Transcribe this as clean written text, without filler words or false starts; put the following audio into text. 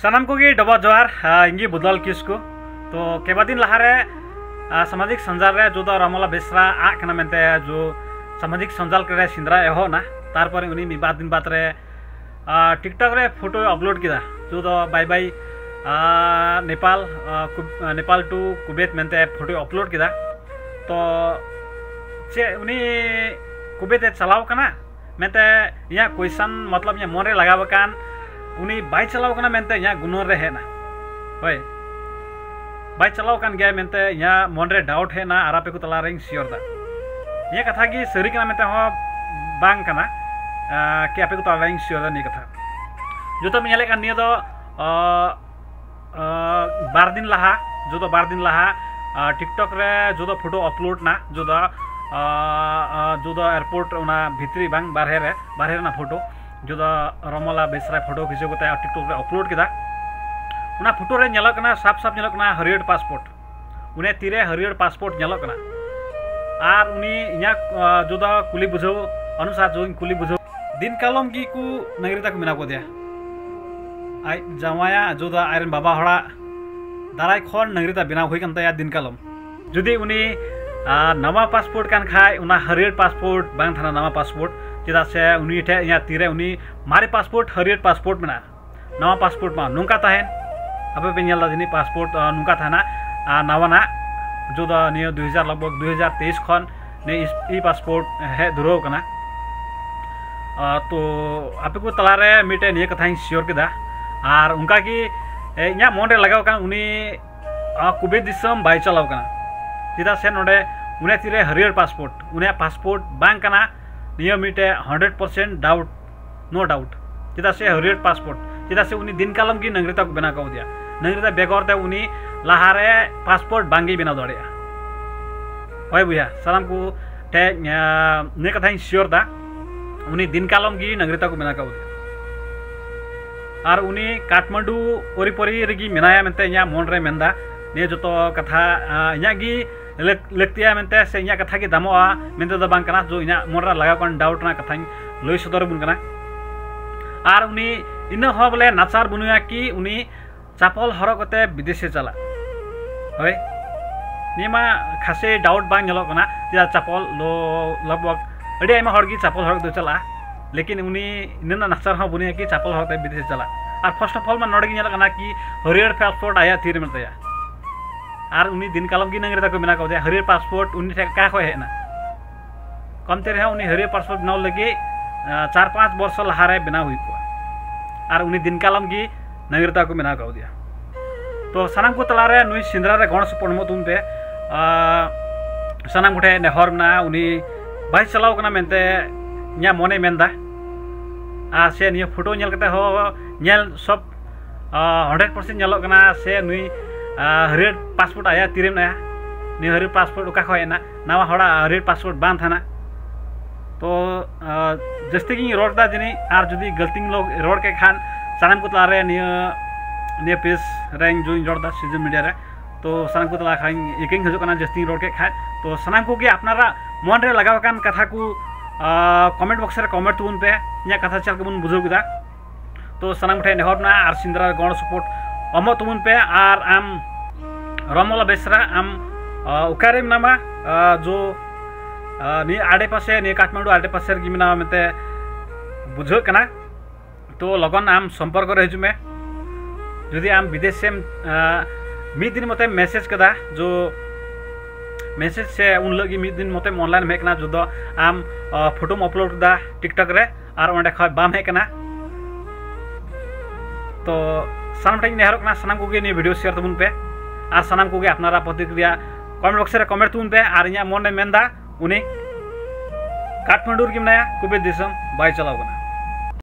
सानाम को डबा जोहार इंगी बुदल किसको तो केबा दिन लहारे सामाजिक संजाल रे जो रमला बेसरा आकना मेनते जो सामाजिक संजाल करे सिंद्रा एहो ना तारपर उनी मिबाद दिन बात रे टिकटॉक रे फोटो अपलोड किदा जो bye bye Nepal to Kuwait मेनते फोटो अपलोड किदा तो चे उनी कुवैत चलाव कना मेनते या क्वेश्चन मतलब या मोरे लगाव कान उनी बाय चलाव कना मेनते या गुनर रे हेना होय बाय चलाव कान गया मेनते या मन रे डाउट है ना आरापे को तला रेंग सियोर दा ये कथा की सरी कना मेनते हो बांग कना कि आपे को तला रेंग सियोर दा नि कथा जो तो मिले कान निया तो बार दिन लहा टिकटॉक रे जो तो फोटो अपलोड ना जो एयरपोर्ट उना भितरी बांग बारहे ना फोटो जो रमला बेसरा फोटो खींचे को टिकटॉक रे अपलोड किदा उना फोटो रे नेलक ना साफ साफ नेलक ना हरियर पासपोर्ट उन्हें तीरे हरियर पासपोर्ट नेलक ना आर उनी इया जो कुली बुझो अनुसार जो कुली बुझो दिन कालम की को नगरिता को मिना को दिया आई जमाया जो आयरन बाबा हड़ा दाराय खन नगरिता बिना हुई कन तया दिन कालम जुदी उनी नवा पासपोर्ट कान खाय उना हरियर पासपोर्ट बांग थाना नवा पासपोर्ट चेदा से उनी ठे या तीरे उनी मारे पासपोर्ट हरियर पासपोर्ट मेना नवा पासपोर्ट मा नुका ताहेन अब पे नेला दिनी पासपोर्ट नुका थाना नवाना जो नियो 2000 लगभग 2023 खन ने ई पासपोर्ट है दुरो कना तो आपे को तलारे मिटे निये कथा श्योर किदा आर उनका की इया मन रे लगाव कान उनी कुवैत दिसम बाय चलाव कना चेदा से नोडे उने तीरे हरियर पासपोर्ट उने पासपोर्ट बांग कना नियो मिटे 100% डाउट नो डाउट चेदा से हरियर पासपोर्ट चेदा से उनी दिन कालम की नगरिता को बना कौ दिया नगरिता बेगर ते उनी लहारे पासपोर्ट बांगी बना दड़िया होय बुया सालाम को ते ने कथा श्योर दा उनी दिन कालम की नगरिता को बना कौ दिया और उनी काठमांडू ओरीपरी रेगी मेनाया मेनते इया मन रे मेंदा ने जो कथा इया गी लगतिया मेनते से इया कथा की दामोआ मेनते द बांग कना जो इया मन रा लगा कन डाउट ना कथा लई सदर बुन कना और उनी इन हो बोले नाचार बुनुया कि उनी चापल हरकते विदेशे चला होय निमा खासे डाउट बांग नेलो कना या चापल लो लगभग अडी आइमा हरगी चापल हरक दो चला लेकिन उनी इनना नाचार हो बुनिया कि चापल हरकते विदेशे चला और फर्स्ट ऑफ ऑल मा नडगी नेलो कना कि हरियर पासपोर्ट आया थीर मेनतया और उनी दिन कालम की नगरिता को मेना को दे हरियर पासपोर्ट उनी से का खय हेना कमते रहे उनी हरियर पासपोर्ट बनाव लगे 4-5 वर्ष लहारे बना हुई को और उनी दिन कालम की नगरिता को मेना को दिया तो सानाम को तलारे नुई सिंद्रा रे गण सपणमो तुम पे सानाम गुठे नेहर ना उनी बाय चलाव कना मेनते न्या मने मेनदा आ से नियो फोटो नेल कते हो नेल सब 100% नेलो कना से नुई हरियर पासपोर्ट आया तिरेम ना नि हरियर पासपोर्ट उका खयना नवा हड़ा हरियर पासपोर्ट बांध थाना तो जस्ती की रोड दा जनी आर जदी गलती लोग रोड के खान सानाम को तलारे नियो पेज रैंक जो रोड दा सीजन मीडिया रे तो सानाम को तला खान एकिंग हजो कना जस्ती रोड के खान तो सानाम को के अपनारा मन रे लगाव कान कथा को कमेंट बॉक्स रे कमेंट तुन पे या कथा चल के बुन बुझो किदा तो सानाम उठे नेहरना आर सिंद्रा गण सपोर्ट अमो तुमुन पे आर आम रमला बेसरा आम उकारेम नामा जो नि आडे पासे नि काठमांडू आडे पासे की मिना मेते बुझो कना तो लगन आम संपर्क रे हजुमे जदि आम विदेश से मिद दिन मते मैसेज कदा जो मैसेज से उन लगी मिद दिन मते ऑनलाइन में कना जो आम फोटो अपलोड दा टिकटॉक रे आर ओंडे खय बाम है कना तो सानाम टाइम नेहर कना सानाम को नि वीडियो शेयर तबुन पे आर सानाम को अपनारा प्रतिक्रिया कमेंट बॉक्स रे कमेंट तुन पे आर इया मन मेंदा उनी काठमांडू की मनाया कुवैत दिसम बाय चलाव कना।